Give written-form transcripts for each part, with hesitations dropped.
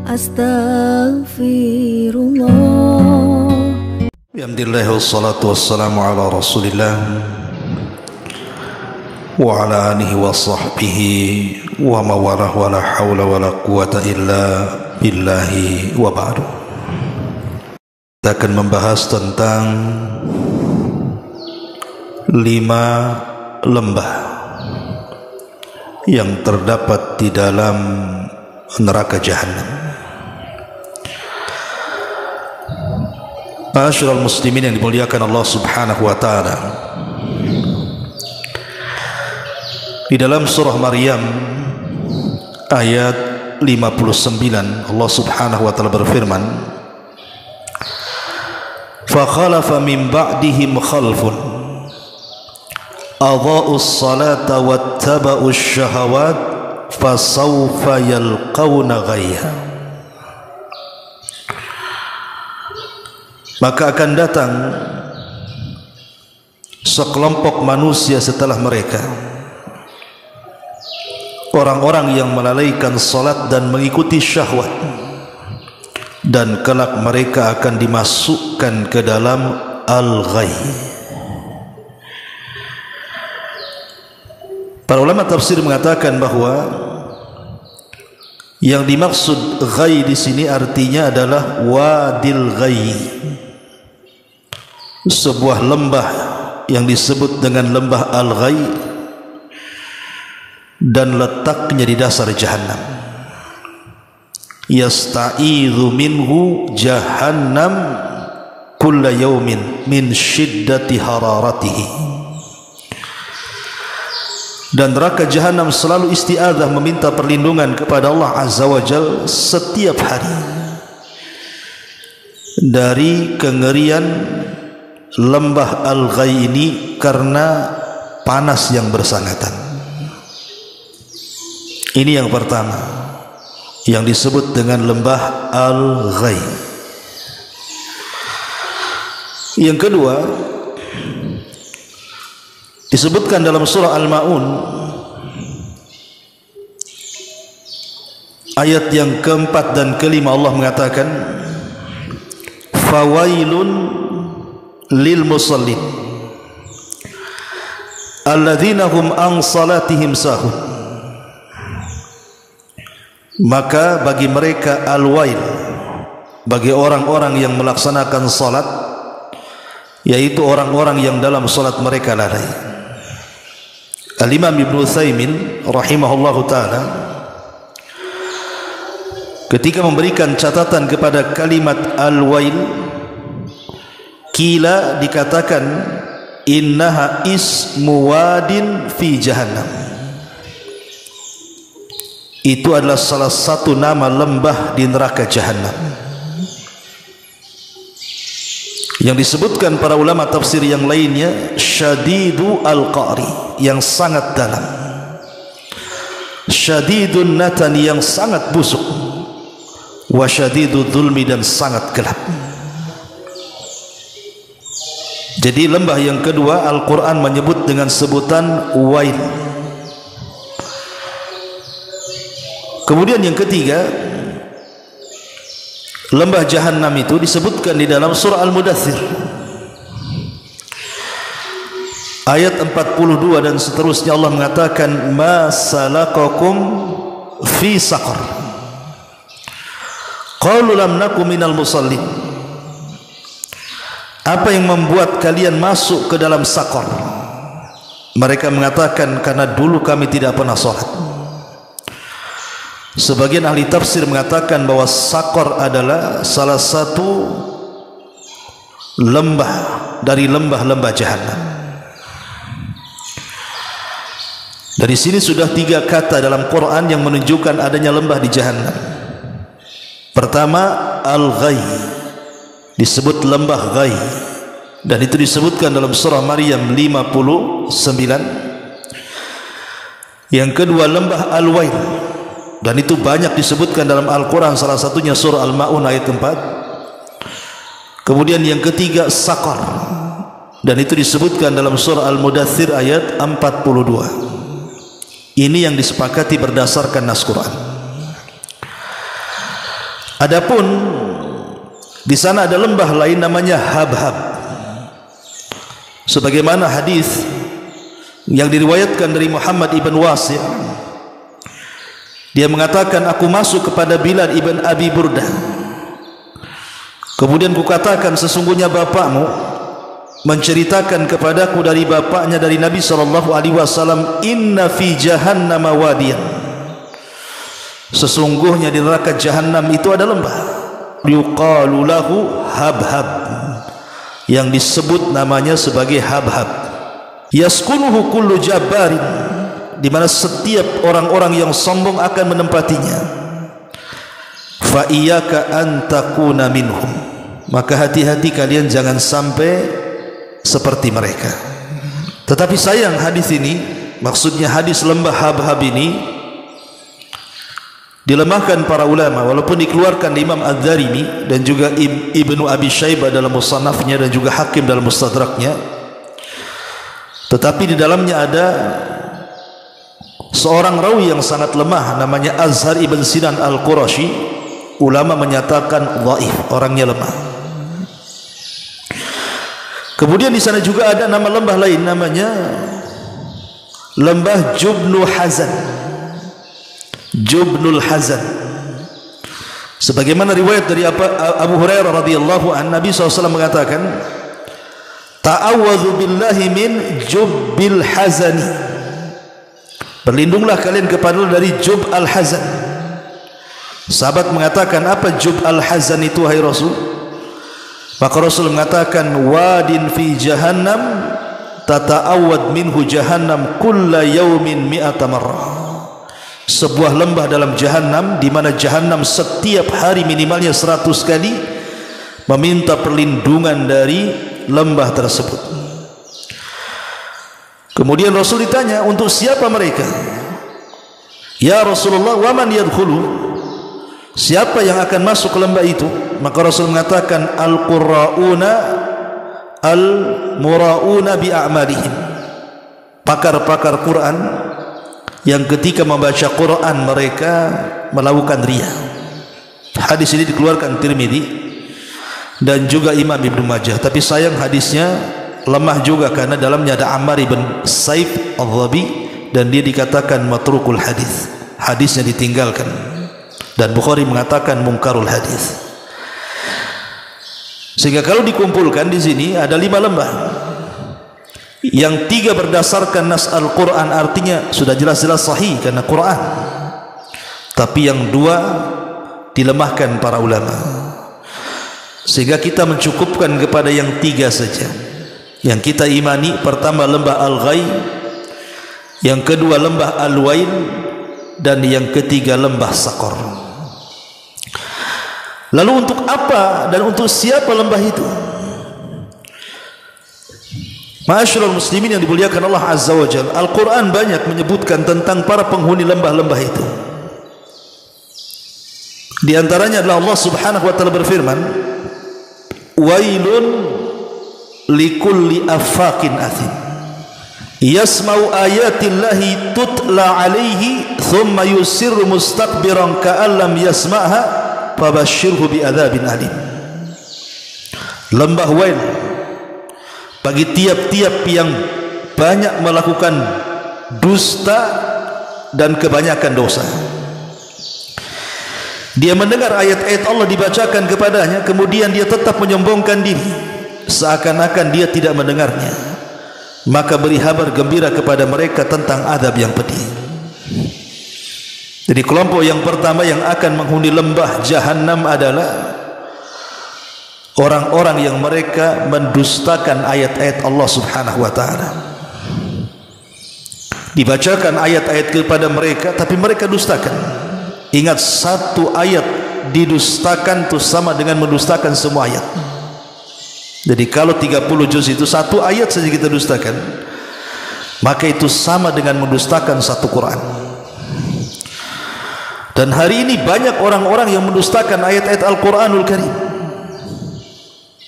Astaghfirullah. Alhamdulillah wassalatu wassalamu ala Rasulillah wa ala alihi wa sahbihi wa mawalah wa la hawla wa la quwata illa billahi wa ba'du. Kita akan membahas tentang 5 lembah yang terdapat di dalam neraka Jahannam. Ma'asyiral muslimin yang dimuliakan Allah Subhanahu wa taala, di dalam surah Maryam ayat 59 Allah Subhanahu wa taala berfirman, "Fa khalafa min ba'dihim khalfun adha'us salata wattaba'us syahawat fasawfa yalqawna ghayya." Maka akan datang sekelompok manusia setelah mereka, orang-orang yang melalaikan salat dan mengikuti syahwat, dan kelak mereka akan dimasukkan ke dalam al-ghayy. Para ulama tafsir mengatakan bahwa yang dimaksud ghayy di sini artinya adalah wadil ghayy, sebuah lembah yang disebut dengan lembah al-ghayy dan letaknya di dasar Jahannam. Yasta'idhu minhu Jahannam kulla yawmin min shiddati hararatihi. Dan neraka Jahannam selalu isti'adzah, meminta perlindungan kepada Allah Azza wa Jal setiap hari dari kengerian lembah al-ghayy ini karena panas yang bersangatan. Ini yang pertama yang disebut dengan lembah al-ghayy. Yang kedua disebutkan dalam surah Al-Ma'un ayat yang keempat dan kelima, Allah mengatakan, fawailun lil musallin alladzina hum an salatihim sahun. Maka bagi mereka al-wail, bagi orang-orang yang melaksanakan salat, yaitu orang-orang yang dalam salat mereka lalai. Al-Imam Ibnu Utsaimin rahimahullahu taala ketika memberikan catatan kepada kalimat al-wail, kila dikatakan innaha ismu wadin fi jahannam. Itu adalah salah satu nama lembah di neraka Jahannam yang disebutkan para ulama tafsir yang lainnya syadidu al-qa'ri, yang sangat dalam, syadidun natani, yang sangat busuk, wa syadidu dzulmi, dan sangat gelap. Jadi lembah yang kedua Al-Quran menyebut dengan sebutan wail. Kemudian yang ketiga, lembah Jahannam itu disebutkan di dalam surah Al-Mudaththir ayat 42 dan seterusnya. Allah mengatakan, ma salakakum fi saqar qalu lam naku minal musallin. Apa yang membuat kalian masuk ke dalam saqar? Mereka mengatakan, karena dulu kami tidak pernah salat. Sebagian ahli tafsir mengatakan bahwa saqar adalah salah satu lembah dari lembah-lembah Jahannam. Dari sini sudah 3 kata dalam Quran yang menunjukkan adanya lembah di Jahannam. Pertama, al-ghayy, disebut lembah ghayy, dan itu disebutkan dalam surah Maryam 59. Yang kedua, lembah al-wail, dan itu banyak disebutkan dalam Al-Quran, salah satunya surah Al-Ma'un ayat 4. Kemudian yang ketiga, saqar, dan itu disebutkan dalam surah Al-Mudaththir ayat 42. Ini yang disepakati berdasarkan nas Quran. Adapun di sana ada lembah lain namanya Habhab. Sebagaimana hadis yang diriwayatkan dari Muhammad ibn Wasi', dia mengatakan, aku masuk kepada Bilal ibn Abi Burdah, kemudian kukatakan, sesungguhnya bapakmu menceritakan kepadaku dari bapaknya dari Nabi SAW, inna fi jahannam wadiyan, sesungguhnya di neraka Jahannam itu ada lembah, yuqalu lahu Habhab, yang disebut namanya sebagai Habhab, yaskunuhu kullu jabbarin, di mana setiap orang-orang yang sombong akan menempatinya. Fa iyyaka an takuna minhum, maka hati-hati kalian jangan sampai seperti mereka. Tetapi sayang, hadis ini, maksudnya hadis lembah Habhab ini, dilemahkan para ulama, walaupun dikeluarkan Imam Adz-Dzarimi dan juga Ibnu Abi Syaibah dalam musannafnya dan juga Hakim dalam mustadraknya, tetapi di dalamnya ada seorang rawi yang sangat lemah namanya Azhar ibn Sinan al-Qurashi. Ulama menyatakan dhaif, orangnya lemah. Kemudian di sana juga ada nama lembah lain namanya lembah Jubnul Hazan. Jubnul Hazan, sebagaimana riwayat dari Abu Hurairah radhiyallahu anhu, Nabi SAW mengatakan, ta'awwadzu billahi min Jubbil Hazani, berlindunglah kalian kepada Allah dari Jub al-Hazan. Sahabat mengatakan, apa Jub al-Hazan itu hai Rasul? Maka Rasul mengatakan, wadin fi jahannam tata'awwad minhu jahannam kulla yaumin mi'ata marrah, sebuah lembah dalam Jahannam, di mana Jahannam setiap hari minimalnya 100 kali meminta perlindungan dari lembah tersebut. Kemudian Rasul ditanya, untuk siapa mereka? Ya Rasulullah, wa man yadkhulu, siapa yang akan masuk ke lembah itu? Maka Rasul mengatakan, al-qurra'una al-mura'una bi'a'malihim, pakar-pakar Quran yang ketika membaca Quran mereka melakukan riya. Hadis ini dikeluarkan Tirmidzi dan juga Imam Ibnu Majah, tapi sayang hadisnya lemah juga karena dalamnya ada Ammar ibn Saif al-Dhabi dan dia dikatakan matrukul hadis, hadisnya ditinggalkan, dan Bukhari mengatakan mungkarul hadis. Sehingga kalau dikumpulkan di sini ada 5 lembah. Yang 3 berdasarkan nas Al-Quran, artinya sudah jelas-jelas sahih karena Quran. Tapi yang 2 dilemahkan para ulama, sehingga kita mencukupkan kepada yang 3 saja. Yang kita imani, pertama lembah Al-Ghai, yang kedua lembah Al-Wail, dan yang ketiga lembah Saqar. Lalu untuk apa dan untuk siapa lembah itu? Ma'asyiral muslimin yang dimuliakan Allah Azza wa Jalla, Al-Quran banyak menyebutkan tentang para penghuni lembah-lembah itu. Di antaranya adalah Allah Subhanahu wa taala berfirman, wailun likulli affakin athim yasma'u ayatillahi tutla alaihi thumma yusirru mustakbiran ka'an lam yasma'ha fabashshirhu bi'adzabin alim. Lembah Wail bagi tiap-tiap yang banyak melakukan dusta dan kebanyakan dosa. Dia mendengar ayat-ayat Allah dibacakan kepadanya, kemudian dia tetap menyombongkan diri seakan-akan dia tidak mendengarnya. Maka beri kabar gembira kepada mereka tentang azab yang pedih. Jadi kelompok yang pertama yang akan menghuni lembah Jahannam adalah orang-orang yang mereka mendustakan ayat-ayat Allah Subhanahu wa taala. Dibacakan ayat-ayat kepada mereka tapi mereka dustakan. Ingat, satu ayat didustakan itu sama dengan mendustakan semua ayat. Jadi kalau 30 juz itu satu ayat saja kita dustakan, maka itu sama dengan mendustakan satu Quran. Dan hari ini banyak orang-orang yang mendustakan ayat-ayat Al-Quranul Karim,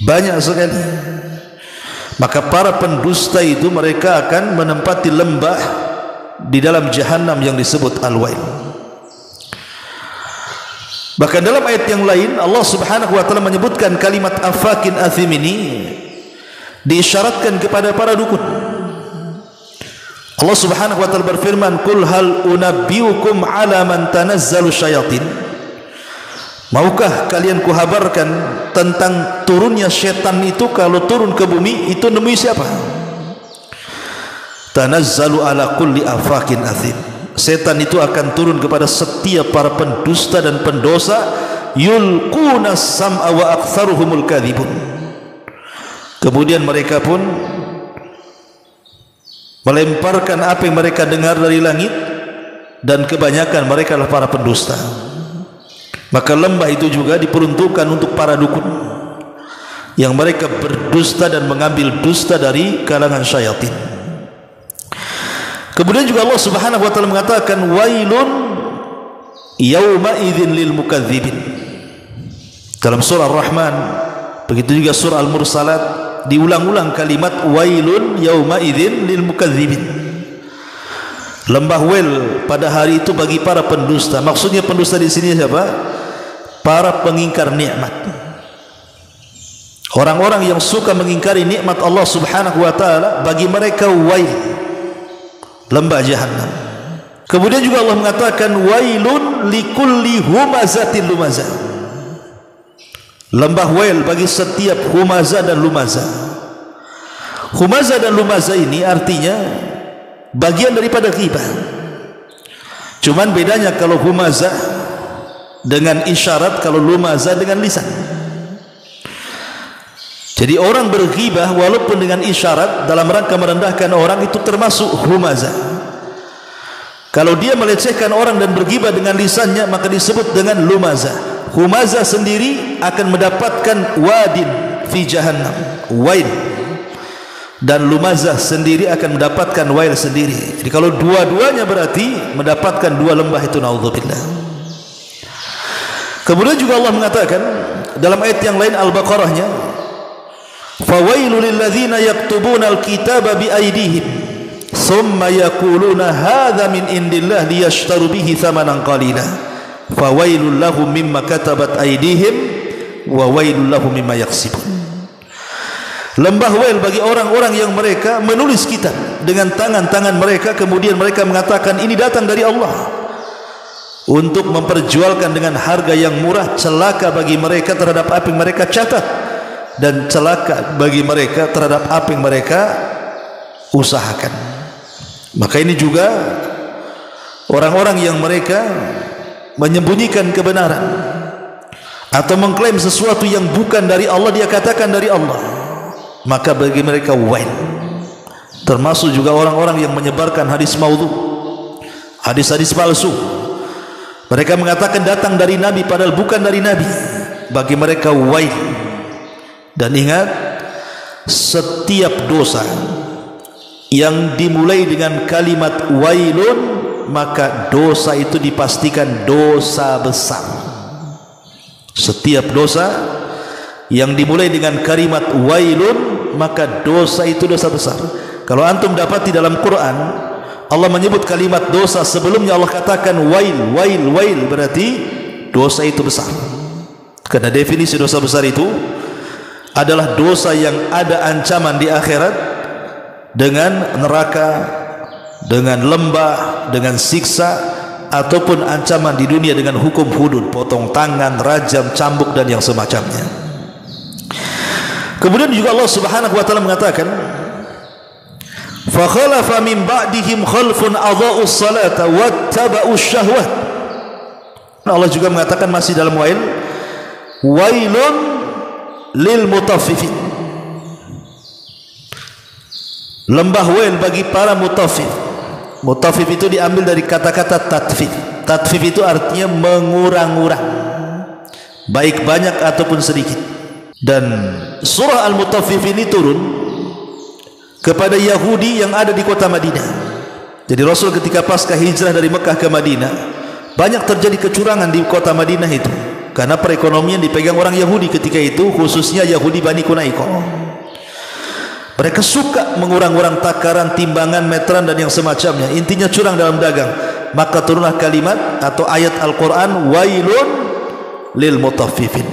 banyak sekali. Maka para pendusta itu mereka akan menempati lembah di dalam Jahannam yang disebut Al-Wail. Bahkan dalam ayat yang lain Allah Subhanahu wa taala menyebutkan kalimat afakin athim ini diisyaratkan kepada para dukun. Allah Subhanahu wa taala berfirman, "Qul hal unabbiukum ala man tanazzalu syayatin?" Maukah kalian kuhabarkan tentang turunnya setan itu? Kalau turun ke bumi itu nemui siapa? Tanazzalu ala kulli afakin athim. Setan itu akan turun kepada setiap para pendusta dan pendosa. Yulquna sam'a wa aktsaruhumul kadhibun. Kemudian mereka pun melemparkan apa yang mereka dengar dari langit, dan kebanyakan mereka adalah para pendusta. Maka lembah itu juga diperuntukkan untuk para dukun yang mereka berdusta dan mengambil dusta dari kalangan syaitan. Kemudian juga Allah Subhanahu wa taala mengatakan wailun yauma idzin lil mukadzibin. Dalam surah Ar-Rahman, begitu juga surah Al-Mursalat, diulang-ulang kalimat wailun yauma idzin lil mukadzibin. Lembah wail pada hari itu bagi para pendusta. Maksudnya pendusta di sini siapa? Para pengingkar nikmat. Orang-orang yang suka mengingkari nikmat Allah Subhanahu wa taala, bagi mereka wail, lembah jahannam. Kemudian juga Allah mengatakan wailun likulli humazatin lumazah. Lembah wail bagi setiap humazah dan lumazah. Humazah dan lumazah ini artinya bagian daripada ghibah. Cuman bedanya kalau humazah dengan isyarat, kalau lumazah dengan lisan. Jadi orang berghibah walaupun dengan isyarat dalam rangka merendahkan orang itu termasuk humazah. Kalau dia melecehkan orang dan berghibah dengan lisannya maka disebut dengan lumazah. Humazah sendiri akan mendapatkan wadin fi jahannam, wail, dan lumazah sendiri akan mendapatkan wail sendiri. Jadi kalau dua-duanya berarti mendapatkan dua lembah itu, naudzubillah. Kemudian juga Allah mengatakan dalam ayat yang lain Al-Baqarahnya, fawailul lilladzina yaktubuna alkitaba biaydihim thumma yaquluna hadza min indillah liyashtaru bihi thamanan qalila fawailul lahum mimma katabat aydihim wa wailul lahum mimma yaksibun. Lembah wail bagi orang-orang yang mereka menulis kitab dengan tangan-tangan mereka, kemudian mereka mengatakan ini datang dari Allah untuk memperjualkan dengan harga yang murah. Celaka bagi mereka terhadap apa yang mereka catat, dan celaka bagi mereka terhadap apa yang mereka usahakan. Maka ini juga orang-orang yang mereka menyembunyikan kebenaran atau mengklaim sesuatu yang bukan dari Allah, dia katakan dari Allah, maka bagi mereka wail. Termasuk juga orang-orang yang menyebarkan hadis maudhu, hadis-hadis palsu. Mereka mengatakan datang dari Nabi padahal bukan dari Nabi, bagi mereka wail. Dan ingat, setiap dosa yang dimulai dengan kalimat wailun, maka dosa itu dipastikan dosa besar. Setiap dosa yang dimulai dengan kalimat wailun, maka dosa itu dosa besar. Kalau antum dapati dalam Quran Allah menyebut kalimat dosa, sebelumnya Allah katakan wail, wail, wail, berarti dosa itu besar. Karena definisi dosa besar itu adalah dosa yang ada ancaman di akhirat dengan neraka, dengan lembah, dengan siksa, ataupun ancaman di dunia dengan hukum hudud, potong tangan, rajam, cambuk, dan yang semacamnya. Kemudian juga Allah Subhanahu wa taala mengatakan fa khalafa min ba'dihim khalfun adha'us salata wattaba'us syahwat. Allah juga mengatakan masih dalam wail, wailun lil mutaffifin. Lembah wail bagi para mutaffif. Mutaffif itu diambil dari kata-kata tatfif. Tatfif itu artinya mengurang-urang, baik banyak ataupun sedikit. Dan surah Al-Mutaffif ini turun kepada Yahudi yang ada di kota Madinah. Jadi Rasul ketika pasca hijrah dari Mekah ke Madinah, banyak terjadi kecurangan di kota Madinah itu, karena perekonomian dipegang orang Yahudi ketika itu, khususnya Yahudi Bani Quraisyah. Mereka suka mengurang-urang takaran, timbangan, meteran, dan yang semacamnya. Intinya curang dalam dagang. Maka turunlah kalimat atau ayat Al-Quran, wailun lil mutaffifin,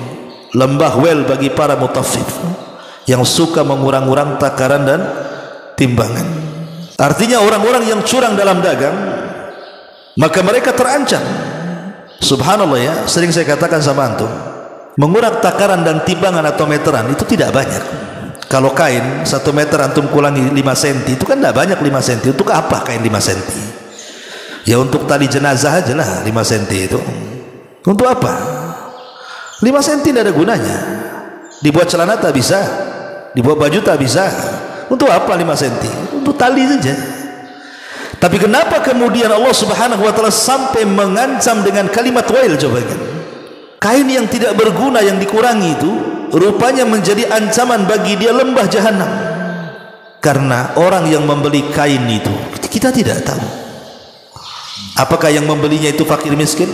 lembah wel bagi para mutaffif yang suka mengurang-urang takaran dan timbangan. Artinya orang-orang yang curang dalam dagang, maka mereka terancam. Subhanallah ya, sering saya katakan sama antum, mengurang takaran dan timbangan atau meteran itu tidak banyak. Kalau kain 1 meter antum kurangi 5 cm, itu kan tidak banyak 5 cm. Untuk apa kain 5 cm? Ya untuk tali jenazah aja lah 5 cm itu. Untuk apa? 5 cm tidak ada gunanya. Dibuat celana tak bisa, dibuat baju tak bisa. Untuk apa 5 cm? Untuk tali saja. Tapi kenapa kemudian Allah Subhanahu wa taala sampai mengancam dengan kalimat wail? Coba kan, kain yang tidak berguna yang dikurangi itu rupanya menjadi ancaman bagi dia lembah jahanam. Karena orang yang membeli kain itu kita tidak tahu apakah yang membelinya itu fakir miskin,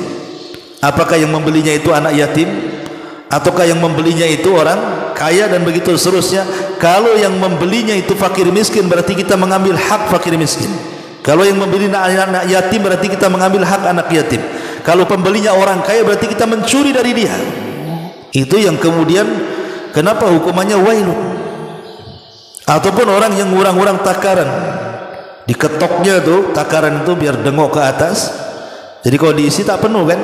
apakah yang membelinya itu anak yatim, ataukah yang membelinya itu orang kaya, dan begitu seterusnya. Kalau yang membelinya itu fakir miskin, berarti kita mengambil hak fakir miskin. Kalau yang membeli anak yatim, berarti kita mengambil hak anak yatim. Kalau pembelinya orang kaya, berarti kita mencuri dari dia. Itu yang kemudian kenapa hukumannya wailun. Ataupun orang yang ngurang-ngurang takaran, diketoknya tuh takaran itu biar dengok ke atas, jadi kalau diisi tak penuh kan.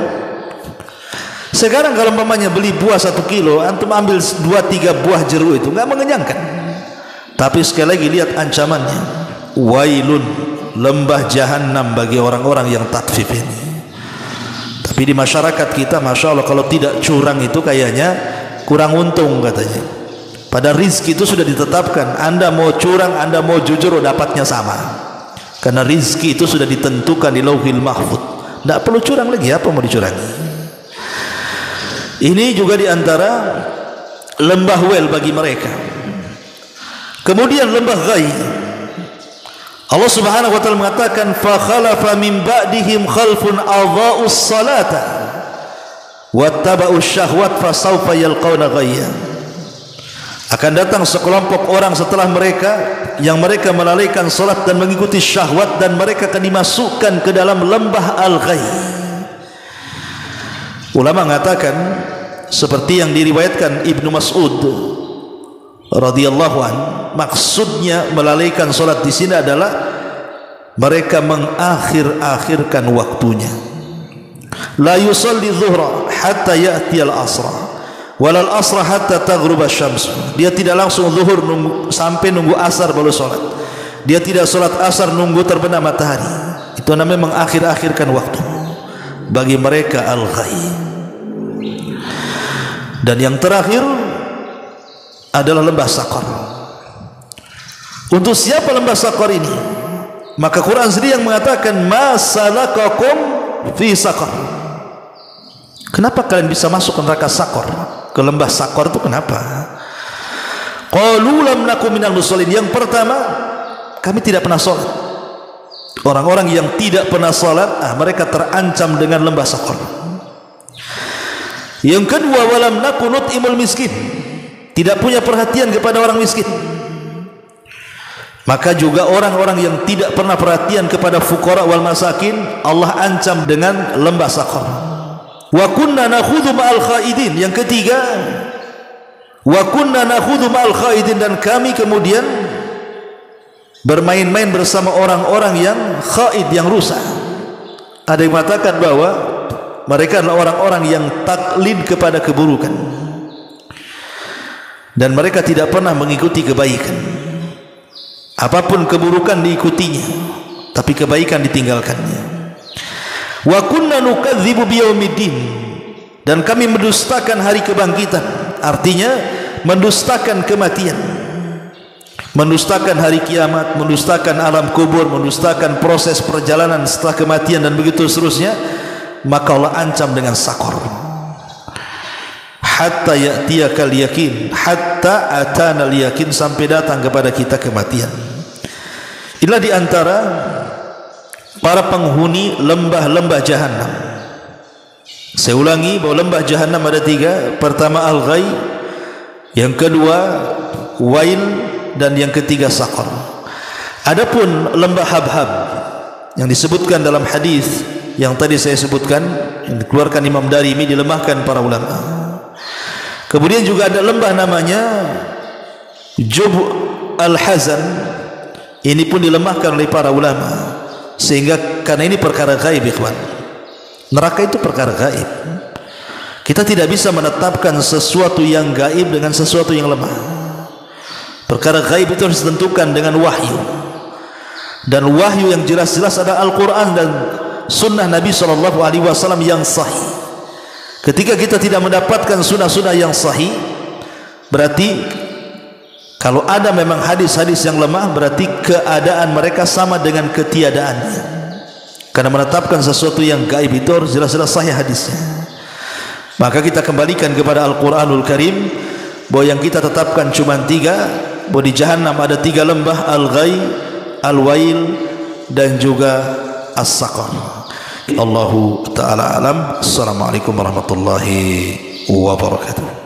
Sekarang kalau umpamanya beli buah 1 kilo, antum ambil 2-3 buah jeruk, itu nggak mengenyangkan. Tapi sekali lagi lihat ancamannya, wailun, lembah jahanam bagi orang-orang yang tatfif ini. Tapi di masyarakat kita, masya Allah, kalau tidak curang itu kayaknya kurang untung katanya. Pada rizki itu sudah ditetapkan, anda mau curang, anda mau jujur, dapatnya sama. Karena rizki itu sudah ditentukan di lauhil mahfud. Tidak perlu curang lagi, apa mau dicurangi. Ini juga diantara lembah wel bagi mereka. Kemudian lembah ghai, Allah Subhanahu wa taala mengatakan, fa khalafa min ba'dihim khalfun adha'us salata wattaba'us syahwat fasawfa yalqawna ghayya. Akan datang sekelompok orang setelah mereka yang mereka melalaikan salat dan mengikuti syahwat, dan mereka akan dimasukkan ke dalam lembah al-ghayy. Ulama mengatakan seperti yang diriwayatkan Ibnu Mas'ud radhiyallahu an, maksudnya melalaikan salat di sini adalah mereka mengakhir-akhirkan waktunya. La yusalli dhuhra hatta ya'ti al-asra wal asra hatta taghrub asy-syams. Dia tidak langsung zuhur sampai nunggu asar baru salat. Dia tidak salat asar nunggu terbenam matahari. Itu namanya mengakhir-akhirkan waktu. Bagi mereka al-ghayy. Dan yang terakhir adalah lembah Saqar. Untuk siapa lembah Saqar ini? Maka Quran sendiri yang mengatakan, ma salakakum fi Saqar. Kenapa kalian bisa masuk ke neraka Saqar? Ke lembah Saqar itu kenapa? Qalu lam nakum minal musallin. Yang pertama, kami tidak pernah salat. Orang-orang yang tidak pernah salat, mereka terancam dengan lembah Saqar. Yang kedua, walam naku nut'imul miskin, tidak punya perhatian kepada orang miskin. Maka juga orang-orang yang tidak pernah perhatian kepada fuqara wal masakin, Allah ancam dengan lembah Saqar. Wa kunna nakhudhu ma'al khaidin. Yang ketiga, wa kunna nakhudhu ma'al khaidin, dan kami kemudian bermain-main bersama orang-orang yang khaid, yang rusak. Ada yang mengatakan bahwa mereka adalah orang-orang yang taklid kepada keburukan, dan mereka tidak pernah mengikuti kebaikan. Apapun keburukan diikutinya, tapi kebaikan ditinggalkannya. Wa kunna nukadzibu biyaumiddin, dan kami mendustakan hari kebangkitan. Artinya mendustakan kematian, mendustakan hari kiamat, mendustakan alam kubur, mendustakan proses perjalanan setelah kematian, dan begitu seterusnya. Maka Allah ancam dengan Saqar. Hatta ya'tiyakal yakin, hatta atana al-yakin, sampai datang kepada kita kematian. Inilah diantara para penghuni lembah-lembah jahanam. Saya ulangi bahwa lembah jahanam ada 3. Pertama al-ghayy, yang kedua wail, dan yang ketiga Saqar. Adapun lembah habhab yang disebutkan dalam hadis yang tadi saya sebutkan, yang dikeluarkan Imam Darimi, dilemahkan para ulama. Kemudian juga ada lembah namanya Jub Al-Hazan, ini pun dilemahkan oleh para ulama, sehingga karena ini perkara gaib, ikhwan. Neraka itu perkara gaib. Kita tidak bisa menetapkan sesuatu yang gaib dengan sesuatu yang lemah. Perkara gaib itu harus ditentukan dengan wahyu, dan wahyu yang jelas-jelas ada Al-Quran dan sunnah Nabi SAW yang sahih. Ketika kita tidak mendapatkan sunnah-sunnah yang sahih, berarti kalau ada memang hadis-hadis yang lemah, berarti keadaan mereka sama dengan ketiadaannya. Karena menetapkan sesuatu yang gaib itu harus jelas-jelas sahih hadisnya. Maka kita kembalikan kepada Al-Quranul Karim, bahwa yang kita tetapkan cuma 3, bahwa di Jahannam ada 3 lembah, Al-Ghai, Al-Wail, dan juga As-Saqar. Allahu ta'ala alam. Assalamualaikum warahmatullahi wabarakatuh.